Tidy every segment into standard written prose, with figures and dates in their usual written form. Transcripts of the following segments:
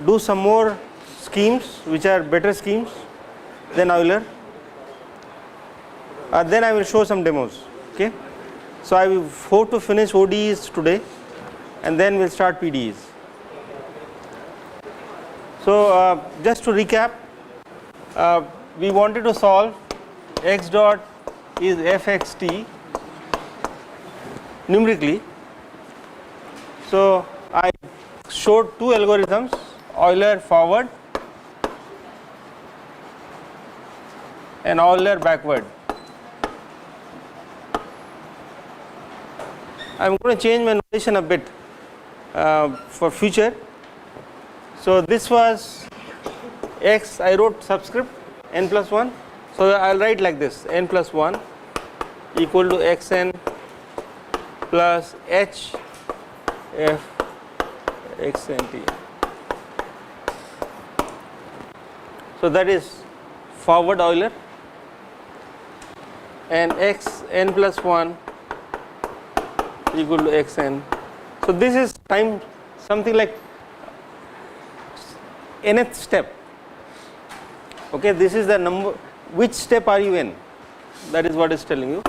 do some more schemes which are better schemes than Euler. Then I will show some demos. Okay. So I will hope to finish ODEs today, and then we'll start PDEs. So just to recap, we wanted to solve x dot is fxt numerically. So I showed two algorithms, Euler forward and Euler backward. I am going to change my notation a bit for future. So this was x, I wrote subscript n plus 1. So I will write like this, n plus 1 equal to xn plus h f xnt. So that is forward Euler, and x n plus 1 equal to xn. So this is time something like nth step. Okay, this is the number, which step are you in, that is what is telling you,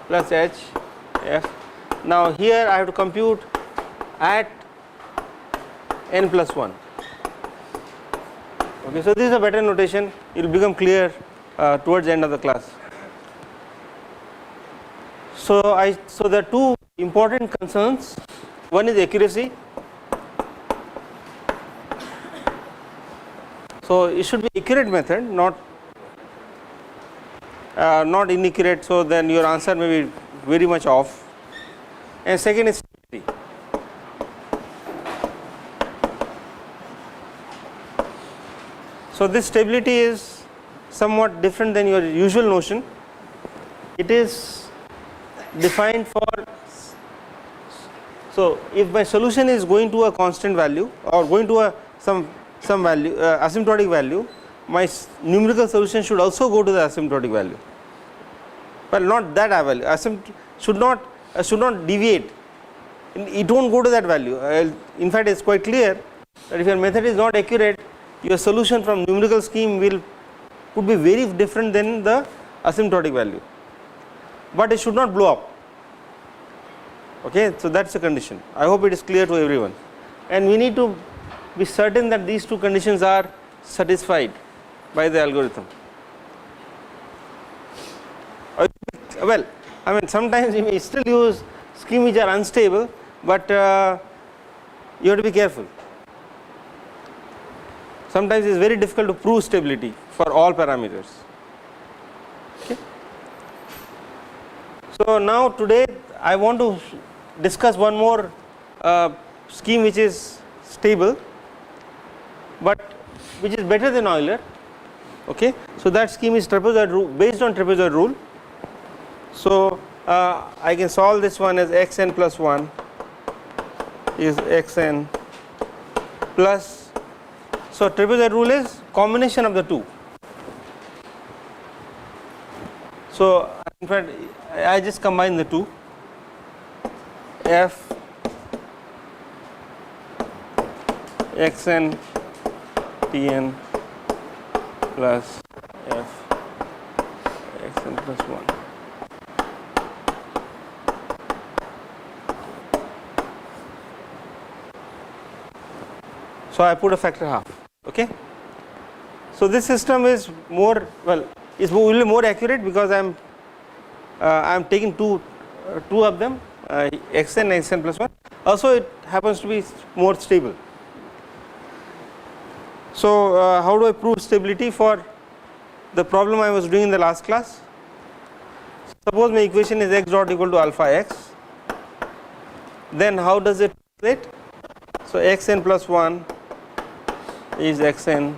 plus h f. Now here I have to compute at n plus 1. Okay, so this is a better notation, it will become clear towards the end of the class. So there are two important concerns. One is accuracy. So it should be accurate method, not inaccurate, so then your answer may be very much off. And second is stability. So this stability is somewhat different than your usual notion. It is defined for, so if my solution is going to a constant value or going to a some value, asymptotic value, my numerical solution should also go to the asymptotic value. Well, not that value, should not deviate, it won't go to that value. In fact, it's quite clear that if your method is not accurate, your solution from numerical scheme could be very different than the asymptotic value, but it should not blow up. Okay, so that's the condition. I hope it is clear to everyone, and we need to be certain that these two conditions are satisfied by the algorithm. Well, I mean, sometimes you may still use schemes which are unstable, but you have to be careful. Sometimes it is very difficult to prove stability for all parameters. Okay. So now today I want to discuss one more scheme which is stable, but which is better than Euler. Okay. So that scheme is trapezoid rule, based on trapezoid rule. So I can solve this one as xn plus 1 is xn plus, so trapezoid rule is combination of the two. So in fact I just combine the two, f xn tn plus f xn plus 1. So I put a factor half. Okay. So this system is more, well, is will be more accurate because I am taking two of them, xn and xn plus 1. Also it happens to be more stable. So how do I prove stability for the problem I was doing in the last class? Suppose my equation is x dot equal to alpha x, then how does it translate? So xn plus 1 is xn.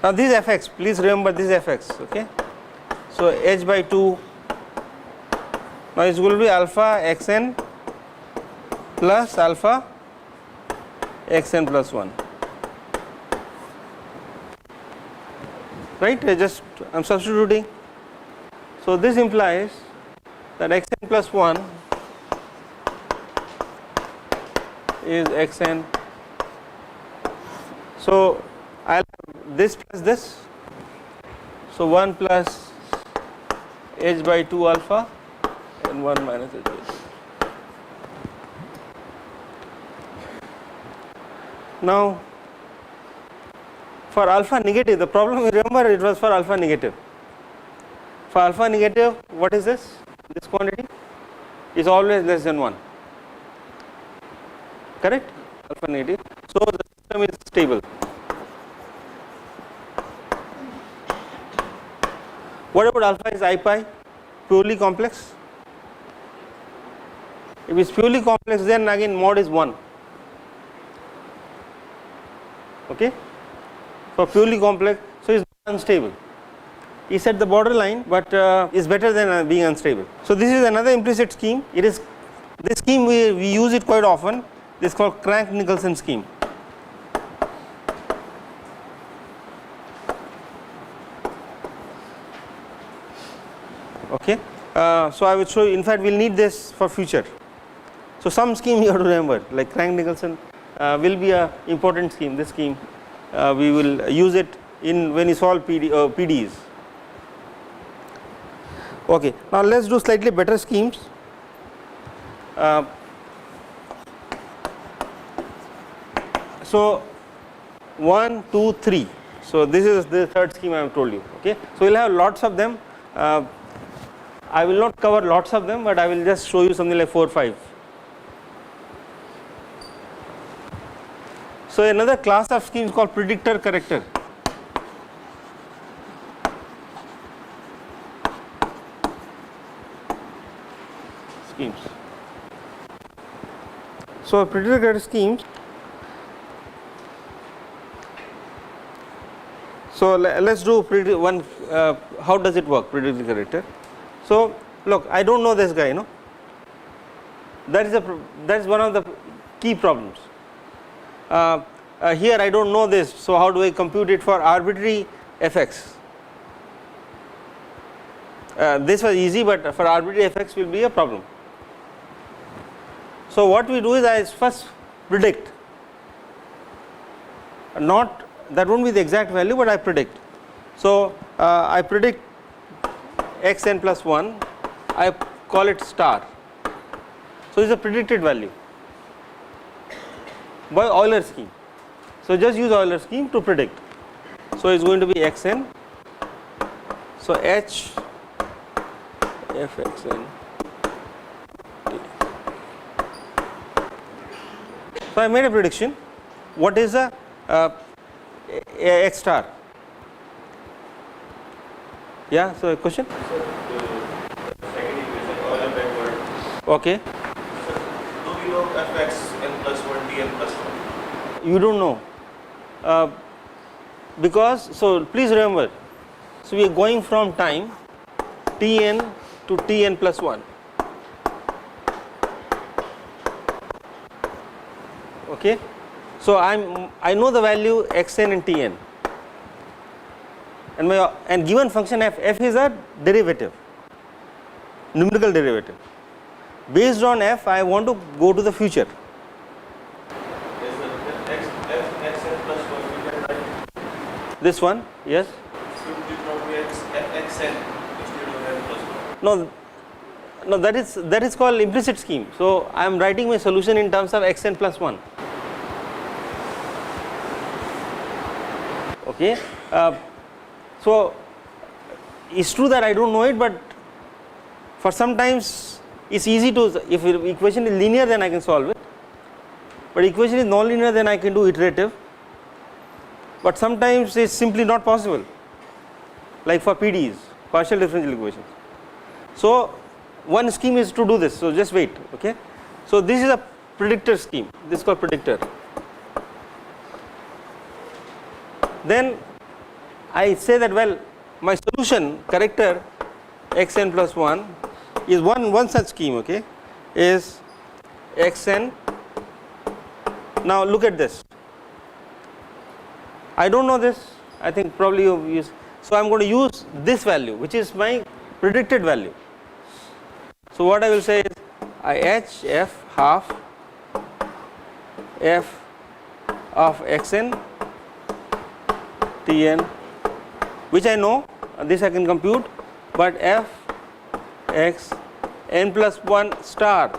Now this is fx, please remember this is fx. Okay. So h by 2 now is going to be alpha xn plus alpha xn plus 1. Right, I am substituting. So this implies that xn plus 1 is xn So I will have this plus this, so 1 plus h by 2 alpha and 1 minus h by 2. Now for alpha negative, the problem, remember, it was for alpha negative. For alpha negative, what is this? This quantity is always less than 1, correct? Alpha negative. So the system is stable. What about alpha is I pi, purely complex? If it is purely complex, then again mod is 1. Okay? For purely complex, so it is unstable. It is at the borderline, but is better than being unstable. So this is another implicit scheme. It is this scheme we use it quite often. This is called Crank-Nicholson scheme. Okay. So I will show you. In fact, we will need this for future. So some scheme you have to remember, like Crank-Nicholson will be a important scheme. This scheme we will use it in when you solve PDEs. Okay. Now let us do slightly better schemes. So 1, 2, 3. So this is the third scheme I have told you. Okay. So we will have lots of them. I will not cover lots of them, but I will just show you something like 4 or 5. So another class of schemes called predictor corrector. Schemes. So predictor corrector schemes. So let's do one. How does it work? Predictor corrector. So look, I don't know this guy, you know. That is one of the key problems. Here I don't know this, so how do I compute it for arbitrary fx? This was easy, but for arbitrary fx will be a problem. So what we do is I first predict, not that won't be the exact value, but I predict. So I predict xn plus 1, I call it star. So it is a predicted value by Euler scheme. So just use Euler scheme to predict. So it is going to be xn. So h f xn. So I made a prediction. What is a x star? Yeah. So a question. So the second equation, Euler backward. Okay. So do we know fx n plus 1 dn plus 1? You don't know, because so please remember. So we are going from time Tn to Tn plus 1. Okay. So I know the value xn and Tn, and given function f is a derivative, numerical derivative. Based on f, I want to go to the future. xn plus 1 we can write. This one, yes. So it did not be xn instead of n plus 1. No, that is called implicit scheme. So I am writing my solution in terms of xn plus 1. Okay. So it's true that I don't know it, but for sometimes it's easy to, if the equation is linear, then I can solve it, but equation is non-linear, then I can do iterative, but sometimes it's simply not possible, like for PDEs, partial differential equations. So one scheme is to do this, so just wait. Okay. So this is a predictor scheme, this is called predictor. Then I say that, well, my solution corrector xn plus 1 is one such scheme, okay, is xn. Now look at this. I don't know this, I think probably you use, so I am going to use this value, which is my predicted value. So what I will say is I h f half f of xn Tn, which I know, this I can compute, but f x n plus 1 star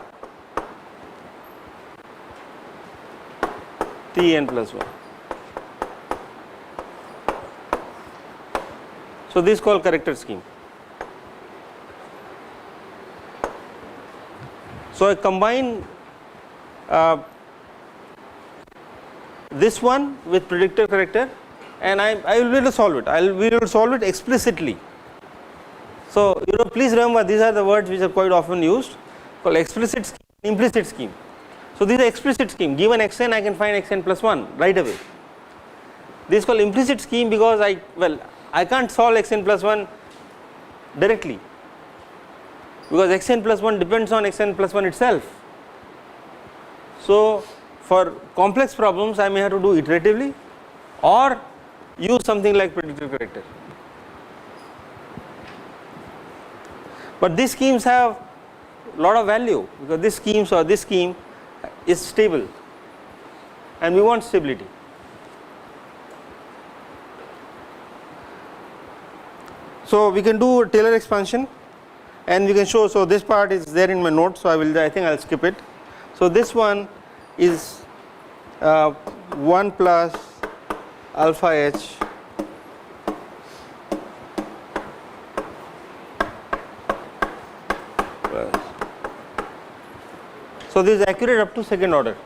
Tn plus 1. So this is called character scheme. So I combine this one with predictor character, and I will be able to solve it. I will be able to solve it explicitly. So please remember, these are the words which are quite often used, called explicit scheme, implicit scheme. So this is explicit scheme. Given xn, I can find xn plus 1 right away. This is called implicit scheme because I can't solve xn plus 1 directly, because xn plus 1 depends on xn plus 1 itself. So for complex problems, I may have to do iteratively or use something like predictor character. But these schemes have a lot of value, because this scheme is stable, and we want stability. So we can do Taylor expansion, and we can show. So this part is there in my notes, so I think I'll skip it. So this one is 1 plus alpha h plus. So this is accurate up to second order.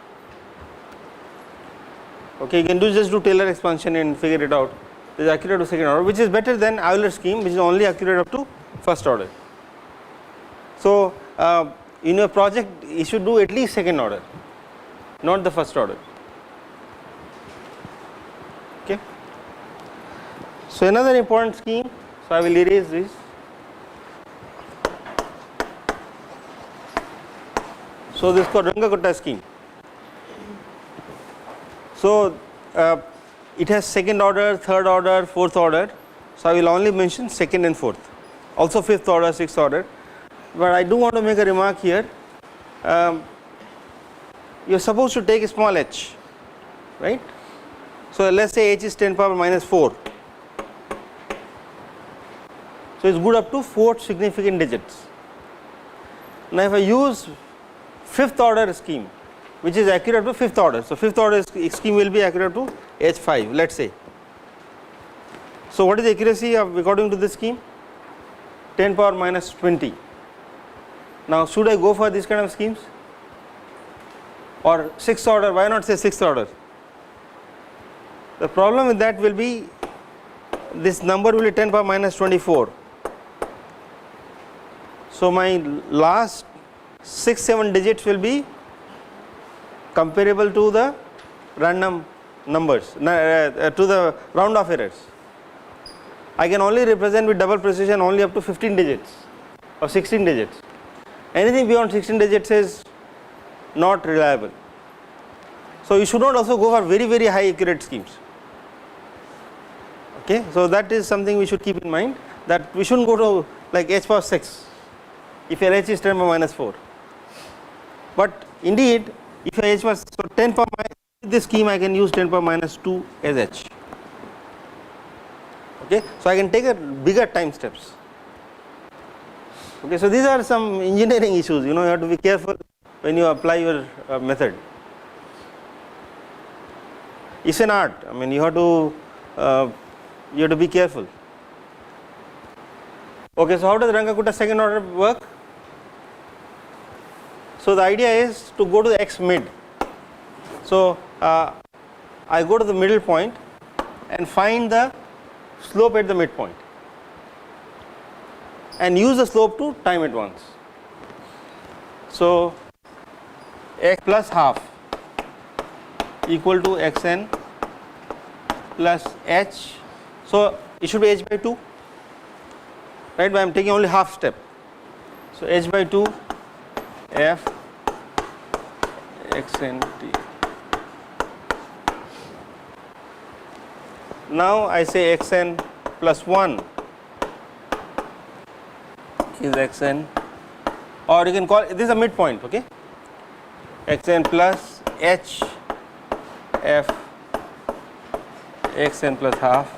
Okay, you can just do Taylor expansion and figure it out. This is accurate to second order, which is better than Euler scheme, which is only accurate up to first order. So in your project, you should do at least second order, not the first order. Okay. So another important scheme. So I will erase this. So this is called Runge-Kutta scheme. So it has second order, third order, fourth order. So I will only mention second and fourth. Also fifth order, sixth order. But I do want to make a remark here. You are supposed to take a small h, right? So let's say h is 10 power minus 4. So it's good up to 4 significant digits. Now if I use fifth order scheme, which is accurate to fifth order, so fifth order scheme will be accurate to h5, let's say. So what is the accuracy according to this scheme? 10 power minus 20. Now should I go for these kind of schemes, or sixth order? Why not say sixth order? The problem with that will be this number will be 10 power minus 24. So my last 6-7 digits will be comparable to the random numbers, to the round off errors. I can only represent with double precision only up to 15 digits or 16 digits. Anything beyond 16 digits is not reliable. So you should not also go for very, very high accurate schemes. Okay, so that is something we should keep in mind, that we shouldn't go to like h power 6 if your h is 10 power minus 4. But indeed, if your h was so 10 power minus, with this scheme I can use 10 power minus 2 as h. Okay, so I can take a bigger time steps. Okay, so these are some engineering issues. You have to be careful when you apply your method. It's an art. I mean, you have to be careful. Okay, so how does Runge-Kutta second order work? So the idea is to go to x mid. So I go to the middle point and find the slope at the midpoint, and use the slope to time it once. So x plus half equal to xn plus h. So it should be h by 2, right? But I am taking only half step. So h by 2 f xn t. Now I say xn plus 1 is xn, or you can call this is a midpoint. Okay, xn plus h f xn plus half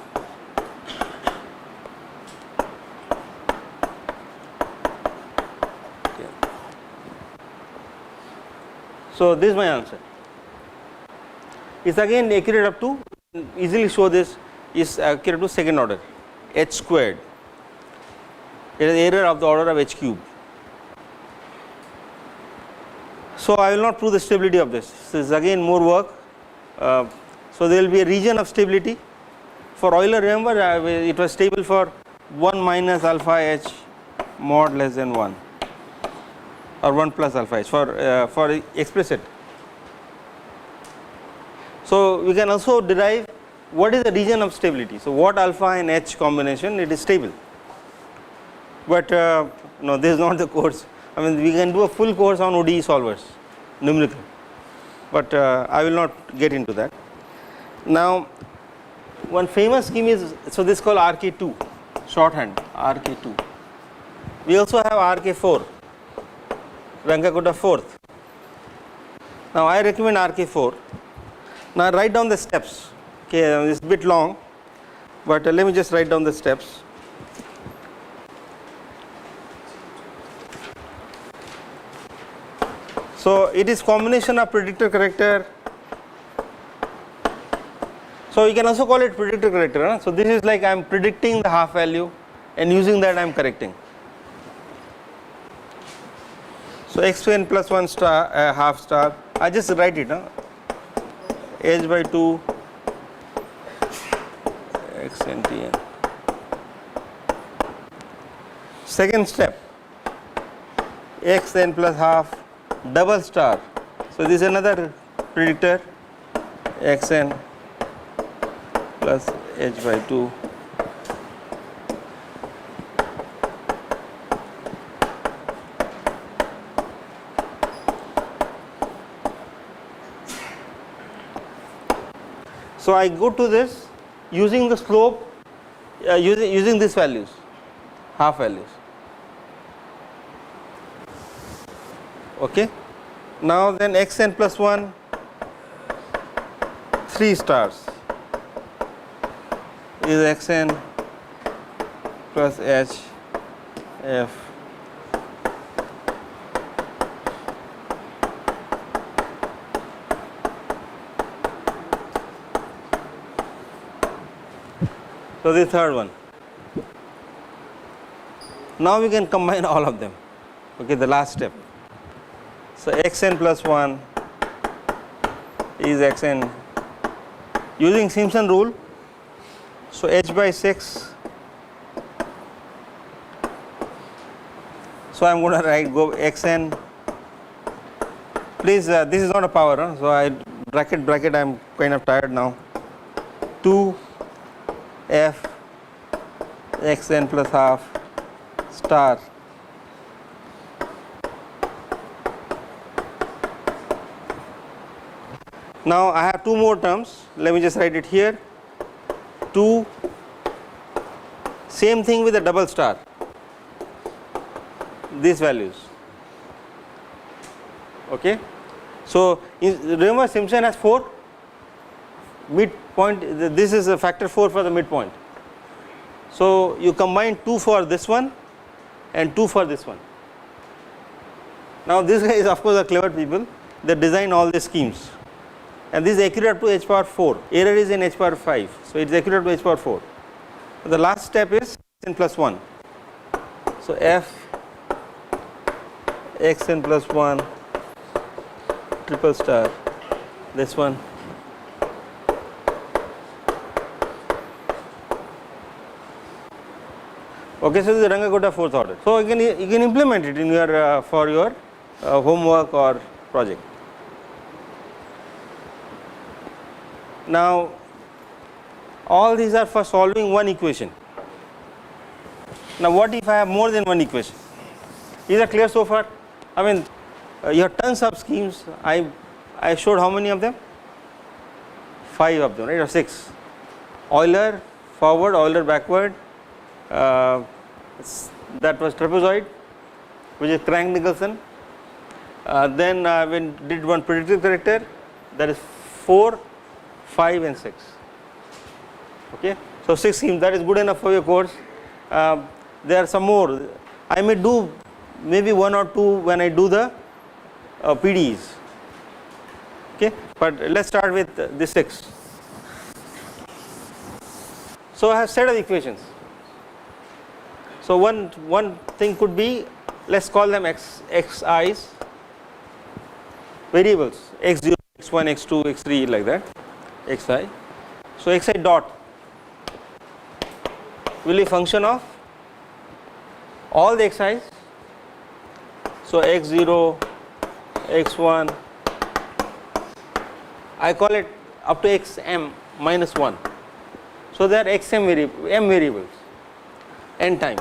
So this is my answer. It's again accurate up to, easily show this is accurate to second order, h squared. It is error of the order of h cube. So I will not prove the stability of this. This is again more work. So there will be a region of stability. For Euler, remember it was stable for 1 minus alpha h mod less than 1 or 1 plus alpha h for explicit. So we can also derive what is the region of stability. So what alpha and h combination, it is stable. But no, this is not the course. I mean, we can do a full course on ODE solvers, numerical, but I will not get into that. Now, one famous scheme is, so this is called RK2, shorthand RK2. We also have RK4, Ranka-Kutta fourth. Now I recommend RK4. Now write down the steps. Okay, it's a bit long, but let me just write down the steps. So it is combination of predictor corrector. So you can also call it predictor corrector. Huh? So this is like I am predicting the half value and using that I am correcting. So xn plus 1 star half star, I just write it, huh? h by 2 xn tn. Second step, xn plus half double star. So this is another predictor, xn plus h by 2 . So I go to this using the slope, using these values, half values. Okay. Now then xn plus 1 3 stars is xn plus h f so the third one. Now we can combine all of them. Okay, the last step. So xn plus 1 is xn using Simpson rule. So h by 6. So I am going to write go xn. Please, this is not a power, huh? So I bracket. I am kind of tired now. 2 f xn plus half star now I have two more terms. Let me just write it here. 2 same thing with the double star, these values. Okay. So remember Simpson has 4 midpoint, this is a factor 4 for the midpoint. So you combine 2 for this one and 2 for this one. Now this guy is of course a clever people, they design all these schemes, and this is accurate to h power 4, error is in h power 5, so it is accurate to h power 4. The last step is xn plus 1. So f xn plus 1 triple star, this one. Okay, so this is Ranka-Kutta fourth order. So you can implement it in your for your homework or project. Now all these are for solving one equation. Now what if I have more than one equation? Is that clear so far? I mean you have tons of schemes. I showed how many of them? 5 of them, right, or 6. Euler forward, Euler backward. That was trapezoid, which is Crank-Nicholson. Then we did one predictive corrector, that is 4, 5 and 6. Okay, so 6 schemes, that is good enough for your course. There are some more. I may do maybe 1 or 2 when I do the PDEs. okay. But let us start with this x. So I have set of equations. So one thing could be, let us call them xi's, variables x0, x1, x2, x3 like that, xi. So xi dot will be function of all the xi's. So x0, x1, I call it up to xm minus 1. So there are xm m variables, n time.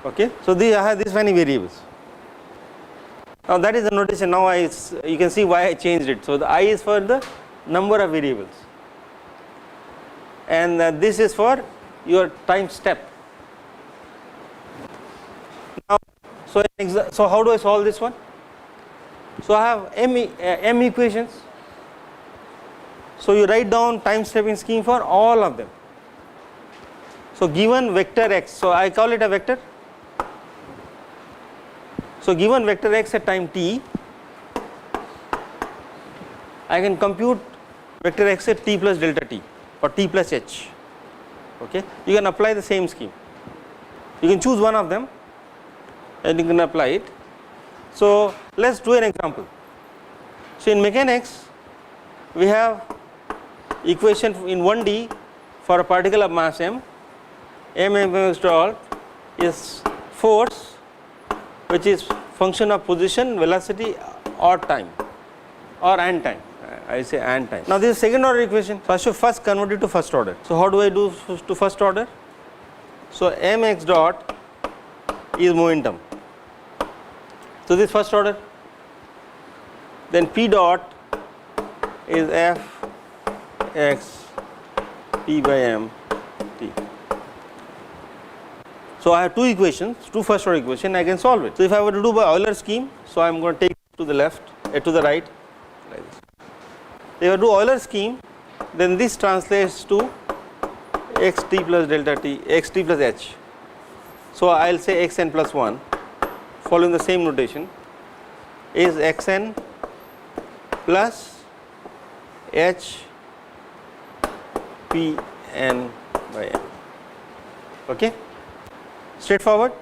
Okay. So I have these many variables. Now that is the notation. Now you can see why I changed it. So the I is for the number of variables, and this is for your time step. Now, so how do I solve this one? So I have m equations. So you write down time stepping scheme for all of them. So given vector x, so I call it a vector. So given vector x at time t, I can compute vector x at t plus delta t or t plus h. Okay, you can apply the same scheme. You can choose one of them and you can apply it. So let's do an example. So in mechanics, we have equation in 1D for a particle of mass m. Mx dot is force, which is function of position, velocity or time, or and time. I say and time. Now this is second order equation. So I should first convert it to first order. So how do I do to first order? So mx dot is momentum. So this first order. Then p dot is f x p by m t. So I have two equations, two first order equation, I can solve it. So if I were to do by Euler scheme, so I am going to take to the left, to the right, like this. If I do Euler scheme, then this translates to x t plus delta t, x t plus h. So I will say xn plus 1, following the same notation, is xn plus h p n by m. Okay, straightforward.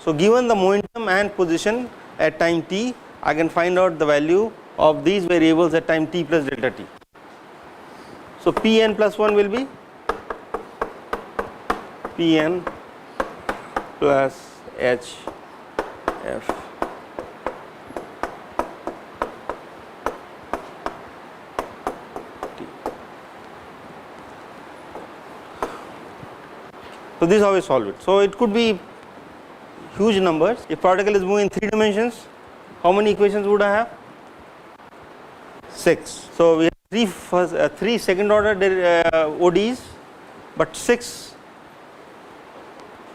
So given the momentum and position at time t, I can find out the value of these variables at time t plus delta t. So Pn plus 1 will be Pn plus h f t. So this is how we solve it. So it could be huge numbers. If particle is moving in 3 dimensions, how many equations would I have? 6. So we have 3 second order ODEs, but 6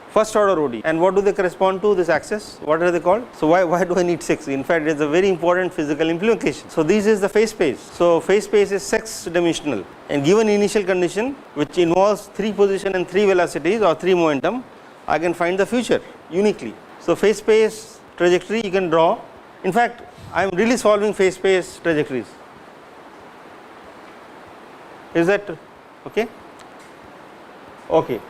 first order ODE. And what do they correspond to, this axis? What are they called? So why do I need 6? In fact, it is a very important physical implication. So this is the phase space. So phase space is 6 dimensional, and given initial condition which involves 3 position and 3 velocities or 3 momentum, I can find the future uniquely. So phase space trajectory you can draw. In fact, I am really solving phase space trajectories. Is that okay? Okay.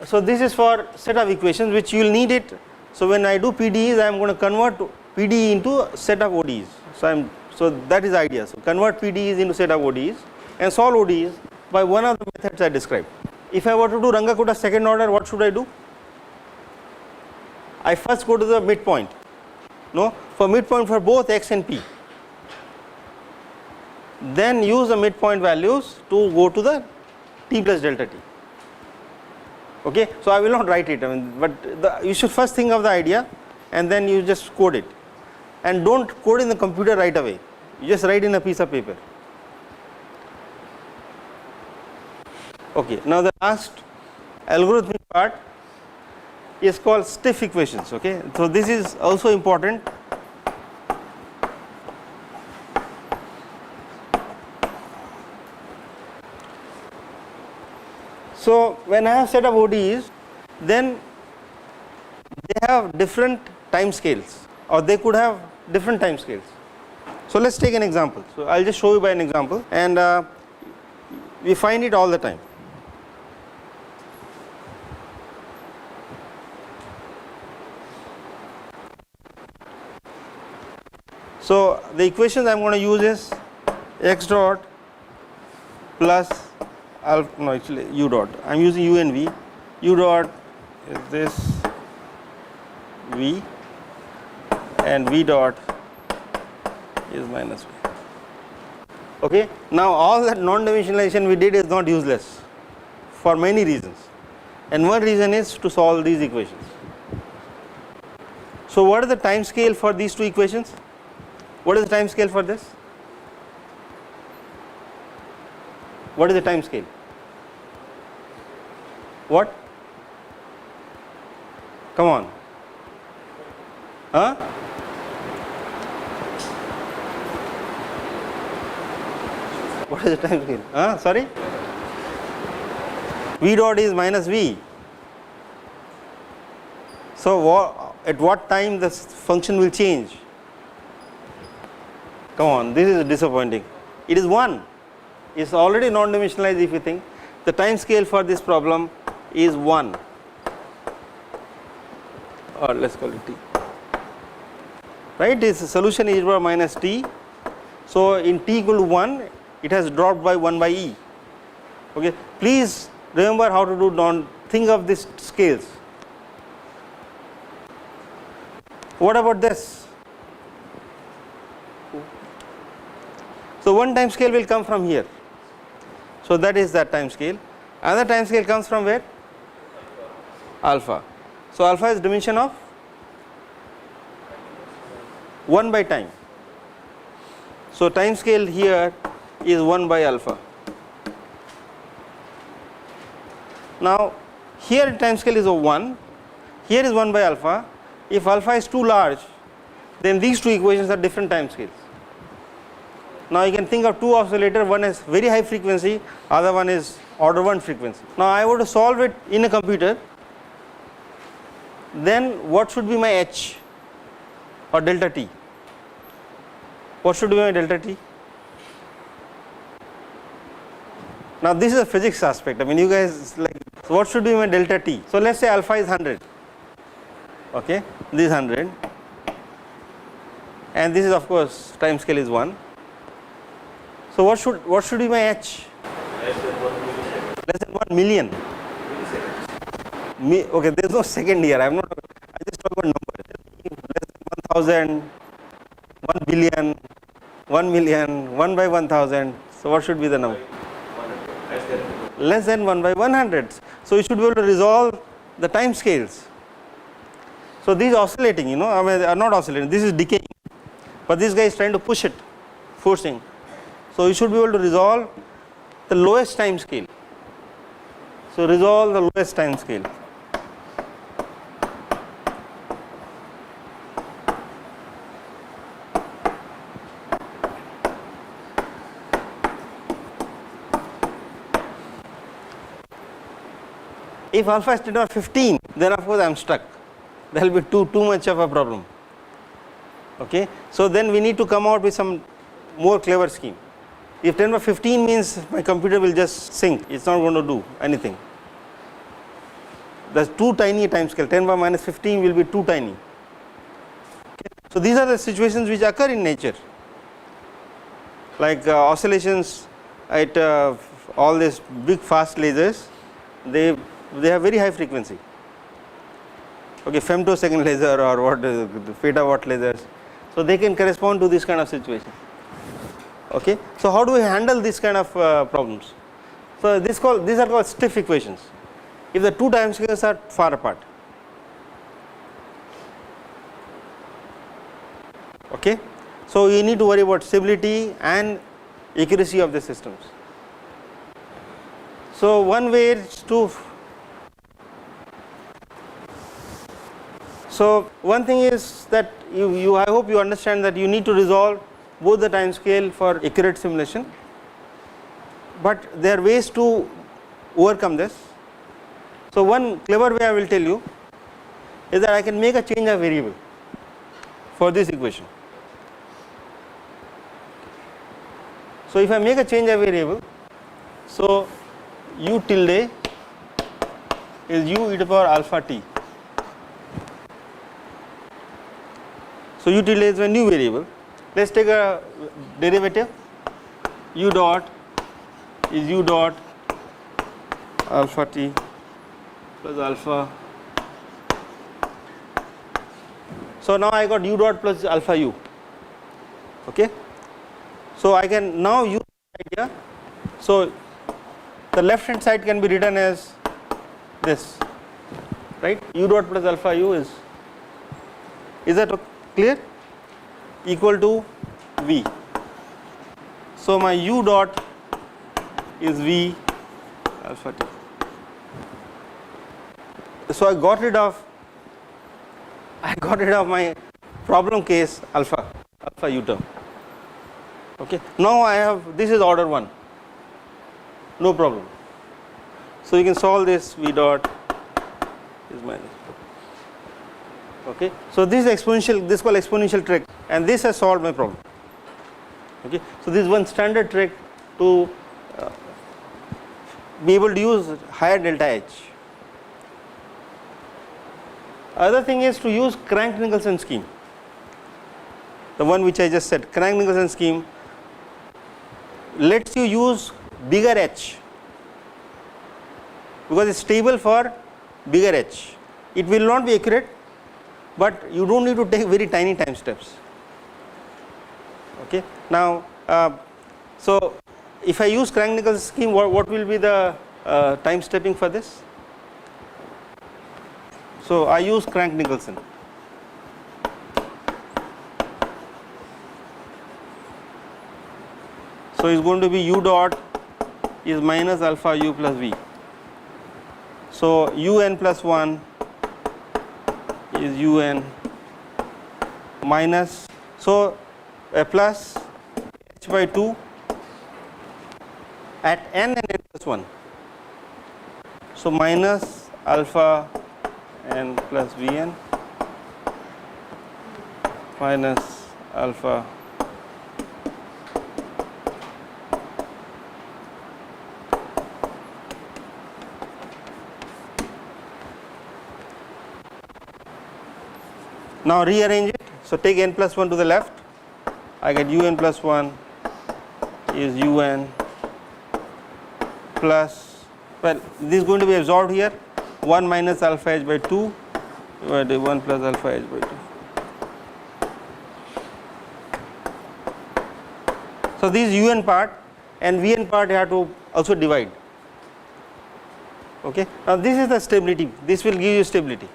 So this is for set of equations which you will need it. So when I do PDEs, I am going to convert PDE into set of ODEs. So that is the idea. So convert PDEs into set of ODEs and solve ODEs by one of the methods I described. If I were to do Runge-Kutta second order, what should I do? I first go to the midpoint. No, for midpoint for both x and p. Then use the midpoint values to go to the t plus delta t. Okay, so I will not write it. But you should first think of the idea, and then you just code it. And don't code in the computer right away. You just write in a piece of paper. Okay, now the last algorithmic part is called stiff equations. Okay, so this is also important. So when I have set of ODEs, then they have different time scales, or they could have different time scales. So let us take an example. So I will just show you by an example, and we find it all the time. So the equations I am going to use is x dot plus alpha, no actually u dot, I am using u and v. U dot is this v and v dot is minus v. Okay. Now all that non-dimensionalization we did is not useless for many reasons, and one reason is to solve these equations. So what is the time scale for these two equations? What is the time scale for this? What is the time scale? What? Come on. Huh? What is the time scale? Huh? Sorry? V dot is minus V. So at what time the function will change? Come on, this is disappointing. It is 1. It is already non-dimensionalized if you think. The time scale for this problem is 1, or let us call it t. Right? This solution is e power minus t. So in t equal to 1, it has dropped by 1 by e. Okay. Please remember how to do think of these scales. What about this? So one time scale will come from here. So that is that time scale. Another time scale comes from where? Alpha. So alpha is dimension of 1 by time. So time scale here is 1 by alpha. Now here time scale is of 1, here is 1 by alpha. If alpha is too large, then these two equations are different time scales. Now you can think of two oscillators, one is very high frequency, other one is order 1 frequency. Now I want to solve it in a computer, then what should be my h or delta t? What should be my delta t? Now this is a physics aspect, I mean you guys like, so what should be my delta t? So let us say alpha is 100, okay, this is 100, and this is of course time scale is 1. So what should be my h? Less than 1 million. Okay, there is no second here. I just talk about numbers. Less than 1,000, 1 billion, 1 million, 1 by 1,000. So what should be the number? Less than 1 by 100. So you should be able to resolve the time scales. So these oscillating, you know, I mean, they are not oscillating. This is decaying, but this guy is trying to push it, forcing. So you should be able to resolve the lowest time scale. So resolve the lowest time scale. If alpha is 10 or 15, then of course I am stuck. There will be too much of a problem. Okay, so then we need to come out with some more clever scheme. If 10 or 15 means my computer will just sink, it is not going to do anything. That is too tiny a time scale, 10 power minus 15 will be too tiny. Okay. So these are the situations which occur in nature, like oscillations at all these big fast lasers, they have very high frequency. Okay, femtosecond laser or what is it, petawatt lasers, so they can correspond to this kind of situation. Okay, so how do we handle this kind of problems? So these are called stiff equations if the two time scales are far apart. Okay, so you need to worry about stability and accuracy of the systems. So one way is to, so one thing is that I hope you understand that you need to resolve both the time scale for accurate simulation, but there are ways to overcome this. So one clever way I will tell you is that I can make a change of variable for this equation. So if I make a change of variable, so u tilde is u e to power alpha t. So u tilde is a new variable. Let us take a derivative. U dot is u dot alpha t plus alpha. So now I got u dot plus alpha u. Okay. So I can now use this idea. So the left hand side can be written as this, right? U dot plus alpha u is that clear? Equal to v. So my u dot is v alpha t. So I got rid of my problem case alpha u term. Okay. Now I have, this is order 1, no problem. So you can solve this v dot is minus. Okay. So this is exponential, this is called exponential trick, and this has solved my problem. Okay. So this is one standard trick to be able to use higher delta H. Other thing is to use Crank-Nicolson scheme, the one which I just said. Crank-Nicolson scheme lets you use bigger H because it is stable for bigger H. It will not be accurate, but you do not need to take very tiny time steps. Okay. Now, so if I use Crank-Nicolson scheme, what will be the time stepping for this? So I use Crank-Nicolson. So it's going to be u dot is minus alpha u plus v. So un plus 1 is un minus, so a plus h by 2 at n and n plus 1. So minus alpha n plus vn minus alpha now rearrange it. So take n plus 1 to the left, I get un plus 1 is un plus, well, this is going to be absorbed here, 1 minus alpha h by 2 divided by 1 plus alpha h by 2. So this is un part, and vn part you have to also divide. Okay. Now this is the stability, this will give you stability.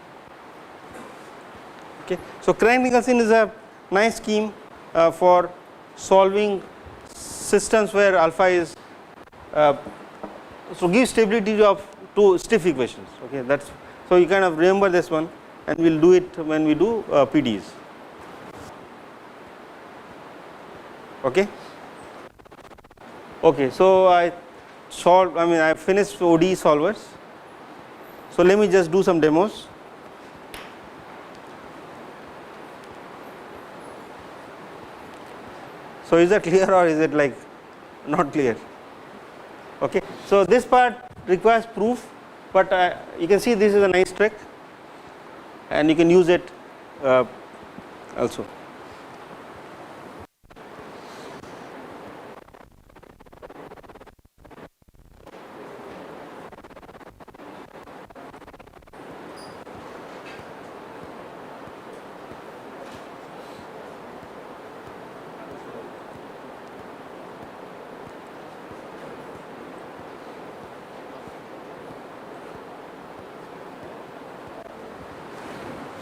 Okay. So Crank-Nicolson is a nice scheme for solving systems where alpha is so give stability to stiff equations. Okay, that's, so you kind of remember this one, and we'll do it when we do PDs. Okay. Okay. So I finished ODE solvers. So let me just do some demos. So is that clear or is it like not clear? Okay. So this part requires proof, but you can see this is a nice trick and you can use it also.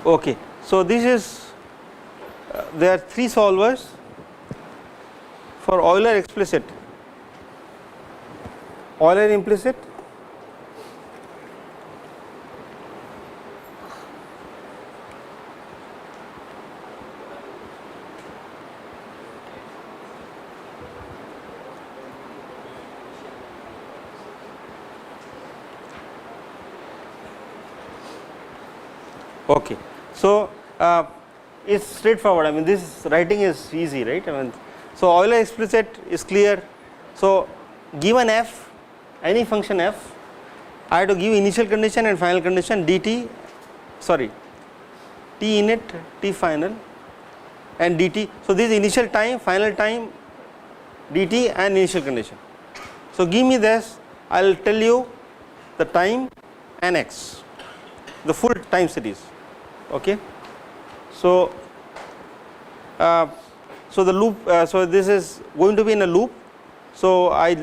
Okay. So this is there are 3 solvers for Euler explicit, Euler implicit, okay. So it's straightforward. I mean, this writing is easy, right? I mean, so Euler explicit is clear. So, given f, any function f, I have to give initial condition and final condition dt, sorry, t init, t final and dt. So, this is initial time, final time, dt and initial condition. So, give me this, I will tell you the time and x, the full time series. Okay. So, so the loop, so this is going to be in a loop. So, I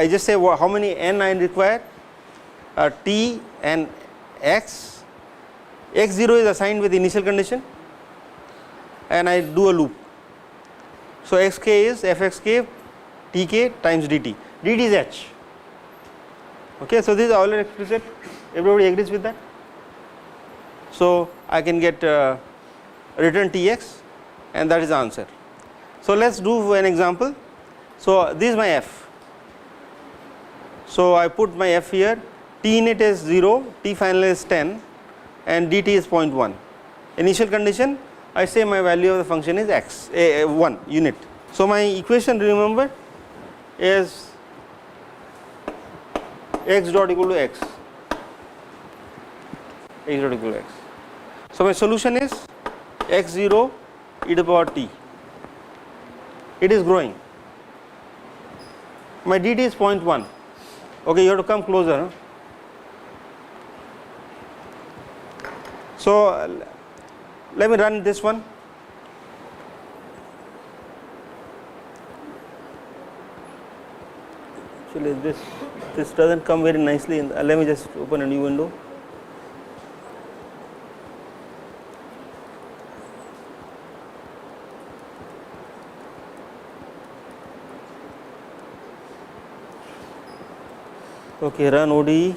just say how many n I require, t and x, x0 is assigned with initial condition and I do a loop. So, xk is fxk tk times dt, dt is h. Okay, so this is already explicit, everybody agrees with that. So, I can get return tx and that is the answer. So, let us do an example. So, this is my f. So, I put my f here, t init is 0, t final is 10 and dt is 0.1. Initial condition, I say my value of the function is x, 1 unit. So, my equation, remember, is x dot equal to x, x dot equal to x. So, my solution is x0 e to the power t, it is growing, my dt is 0.1. Okay, you have to come closer. Huh? So, let me run this one. Actually, this doesn't come very nicely. Let me just open a new window. Okay, run ODE.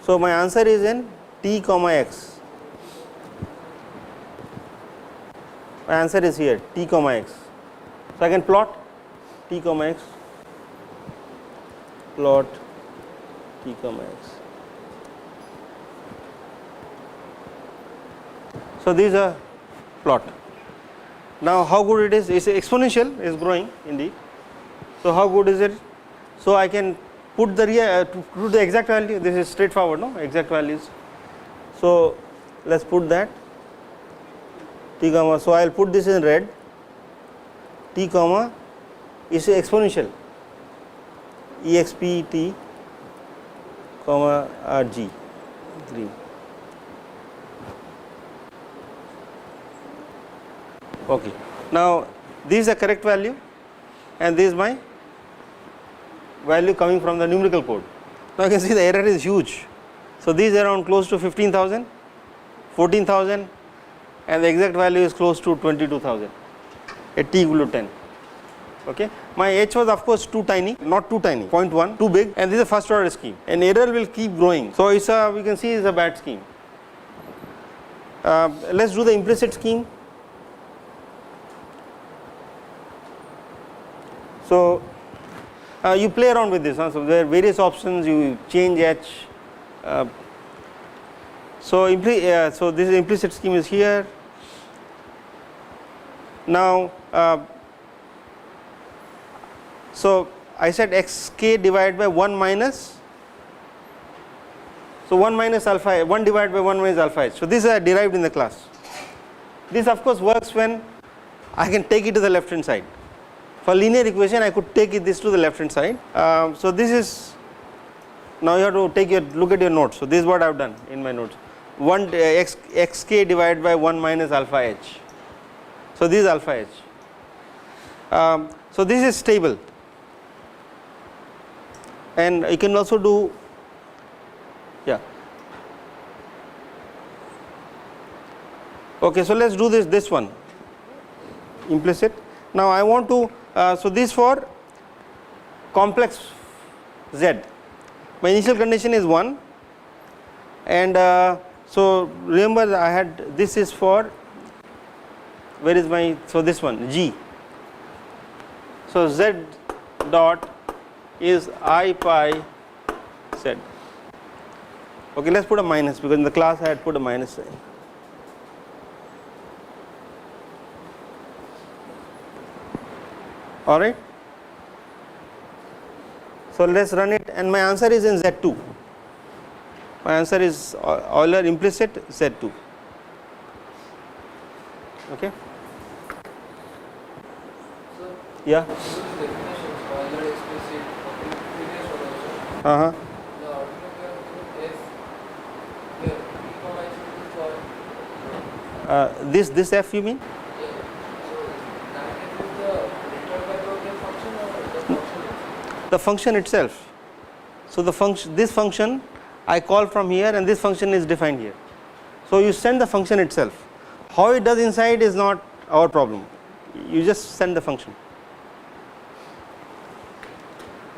So, my answer is in t comma x. My answer is here t comma x. So, I can plot t comma x, plot t comma x. So, this is a plot. Now, how good it is? It's exponential, is growing indeed. So, how good is it? So, I can put the to the exact value. This is straightforward, no, exact values. So, let us put that t comma. So, I will put this in red, t comma is exponential exp t comma rg green. Okay. Now, this is the correct value and this is my value coming from the numerical code. Now, you can see the error is huge. So, this is around close to 15,000, 14,000 and the exact value is close to 22,000 at t equal to 10. Okay. My h was of course too tiny, not too tiny, 0.1, too big, and this is a first order scheme and error will keep growing. So, it's a, we can see it's a bad scheme. Let us do the implicit scheme. So, you play around with this, huh? So there are various options, you change h. So, this implicit scheme is here. Now, so I said xk divided by 1 minus, so 1 minus alpha, 1 divided by 1 minus alpha h. So, this is derived in the class. This of course works when I can take it to the left hand side. For linear equation, I could take this to the left hand side. So, this is, now you have to take your, look at your notes. So, this is what I have done in my notes, 1 xk divided by 1 minus alpha h. So, this is alpha h. So, this is stable and you can also do, yeah. Okay, so, let us do this one implicit. Now, I want to, so this for complex z, my initial condition is 1 and so remember I had, this is for, where is my, so this one g. So, z dot is I pi z. Okay, let us put a minus because in the class I had put a minus sign. alright. So let us run it and my answer is in Z2, my answer is Euler implicit Z2, okay. So, Yeah. these definitions, Euler explicit, previous one also. Uh-huh. The outlook here is here, e comma is equal for This F you mean? yeah. So that is the return by program function or the function itself? The function itself. So the function, this function I call from here and this function is defined here. So you send the function itself. How it does inside is not our problem. You just send the function.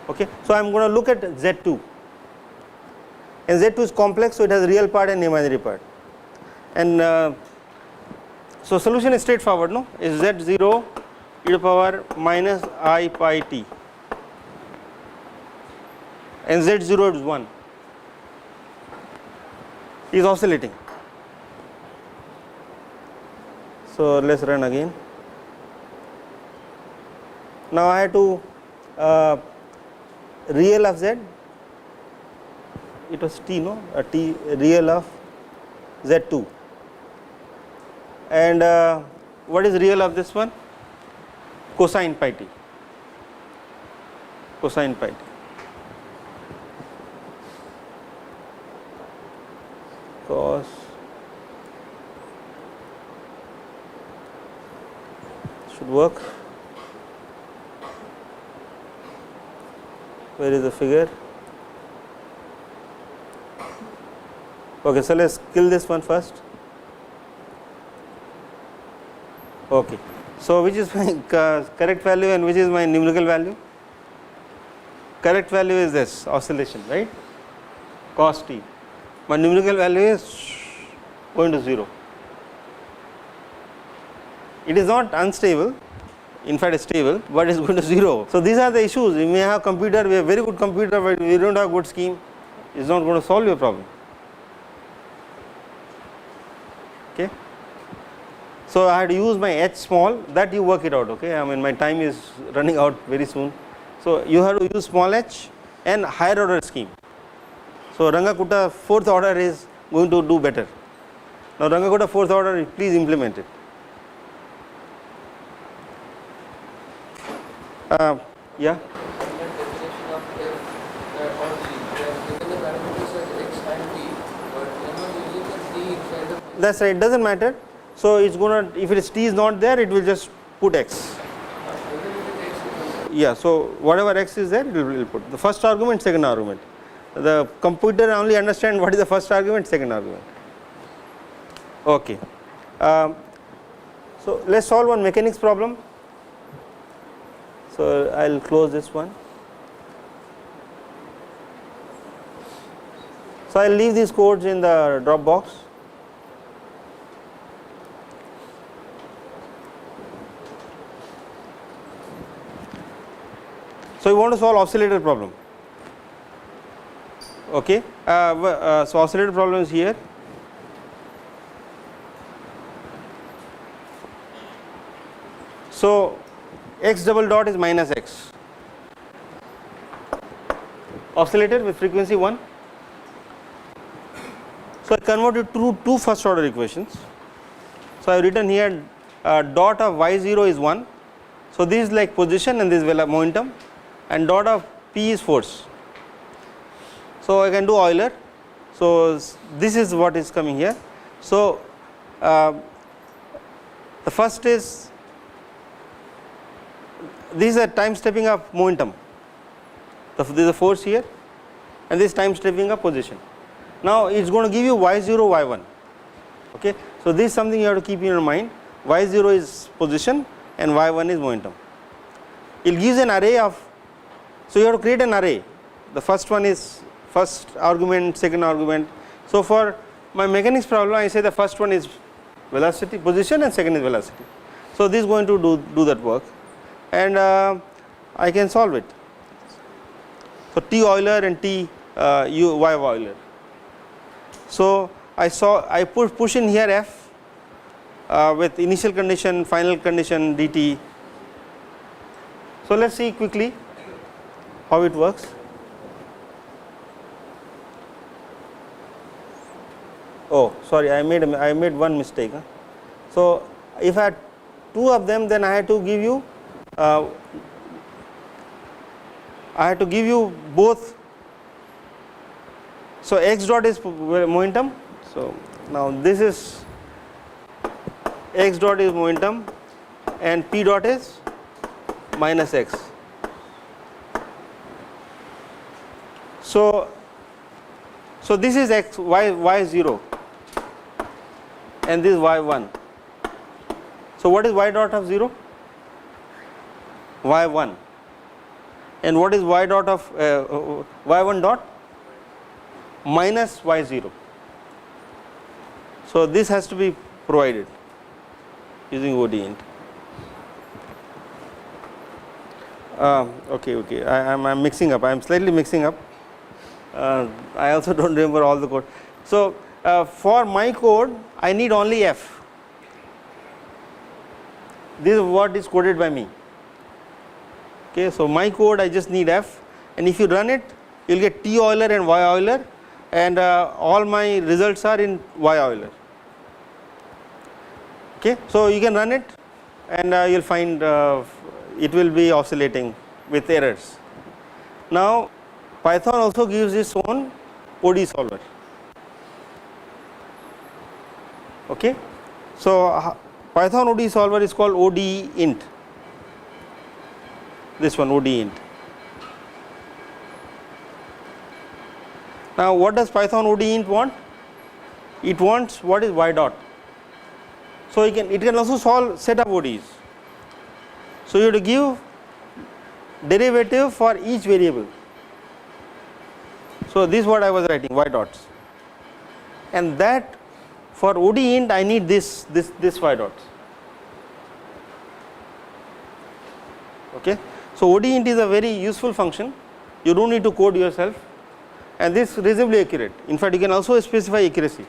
Okay. So I am going to look at Z2. And Z2 is complex, so it has real part and imaginary part. And so solution is straightforward, no? Is Z0 e to the power minus I pi t. And Z0 is 1, is oscillating. So let us run again. Now I have to real of Z, it was t, no, t real of Z2, and what is real of this one? Cosine pi t, cosine pi t. Cos should work. Where is the figure? Okay, so let us kill this one first. Okay, so which is my correct value and which is my numerical value? Correct value is this oscillation, right? Cos t. My numerical value is going to 0. It is not unstable, in fact it's stable, but it's going to 0. So these are the issues. You may have computer, we have very good computer, but we don't have good scheme. It's not going to solve your problem. Okay. So I had to use my h small, that you work it out, okay. I mean my time is running out very soon. So you have to use small h and higher order scheme. So Rangakutta 4th order is going to do better. Now Rangakutta 4th order, please implement it. Yeah. Standard definition of F or G. They have given the parameters as x and t, but they are not using the t inside the function. That's right, it doesn't matter. So it's going to, if its t is not there, it will just put x. Even if it takes it, Yeah, so whatever x is there, it will put the first argument, second argument. The computer only understands what is the first argument, second argument. Okay. So let's solve one mechanics problem. So I will close this one. So I will leave these codes in the drop box. So we want to solve oscillator problem. Okay. So oscillator problem is here. So x double dot is minus x. Oscillator with frequency 1. So I converted to two first order equations. So I have written here dot of y0 is 1. So this is like position and this is momentum, and dot of p is force. So I can do Euler. So this is what is coming here. So the first is, this is a time stepping up momentum. There is a force here and this time stepping up position. Now it is going to give you y0, y1. Okay. So this is something you have to keep in your mind. Y0 is position and y1 is momentum. It gives an array of, so you have to create an array. The first one is first argument, second argument. So for my mechanics problem, I say the first one is velocity, position, and second is velocity. So this is going to do that work, and I can solve it. So T Euler and T y Euler. So I push in here F with initial condition, final condition dt. So let us see quickly how it works. Oh sorry, I made one mistake. So if I had 2 of them, then I had to give you both. So x dot is momentum. So now this is x dot is momentum and p dot is minus x. So this is x, y 0 and this is y 1. So what is y dot of 0? Y 1. And what is y dot of y 1 dot? Minus y 0. So this has to be provided using ODE int. Okay, I'm mixing up. I'm slightly mixing up. I also don't remember all the code. So for my code, I need only f. This is what is coded by me. Okay, so my code I just need f, and if you run it, you will get T Euler and Y Euler, and all my results are in Y Euler. Okay, so you can run it, and you will find it will be oscillating with errors. Now Python also gives its own ODE solver. Okay, so Python ODE solver is called ODE int. This one, ODE int. Now what does Python ODE int want? It wants what is y dot. So it can also solve set of ODEs. So you have to give derivative for each variable. So this is what I was writing, y dots, and that for ODE int I need this y dots. Okay, so ODE int is a very useful function. You don't need to code yourself, and this is reasonably accurate. In fact, you can also specify accuracy.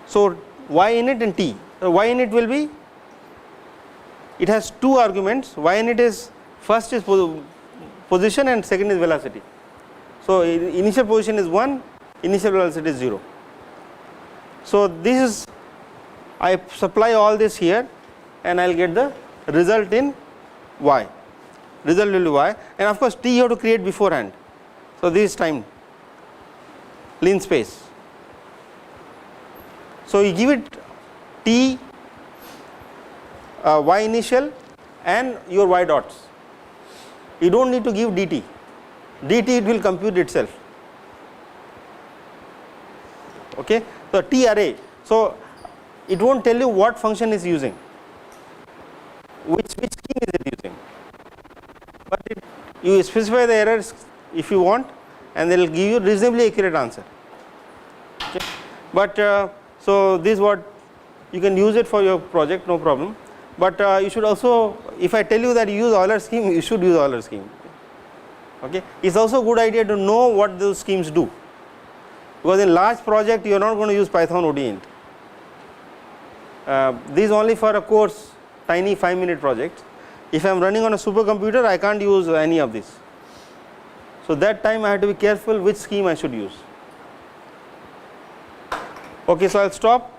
So y init and t. So y init will be, it has 2 arguments. Y init is, first is position and second is velocity. So initial position is 1, initial velocity is 0. So this is, I supply all this here and I will get the result in y. Result will be y, and of course t you have to create beforehand. So this is time, lean space. So you give it t, y initial and your y dots. You don't need to give dt. dt it will compute itself. Okay, so t array. So it won't tell you what function is using, which scheme is it using, but you specify the errors if you want, and they will give you reasonably accurate answer. Okay. But so this is what you can use it for your project, no problem. But you should also, if I tell you that you use Euler scheme, you should use Euler scheme. Okay, it's also a good idea to know what those schemes do, because in large project you are not going to use Python ODE int. This is only for a course, tiny 5-minute project. If I am running on a supercomputer, I can't use any of this. So that time I have to be careful which scheme I should use. Okay, so I will stop.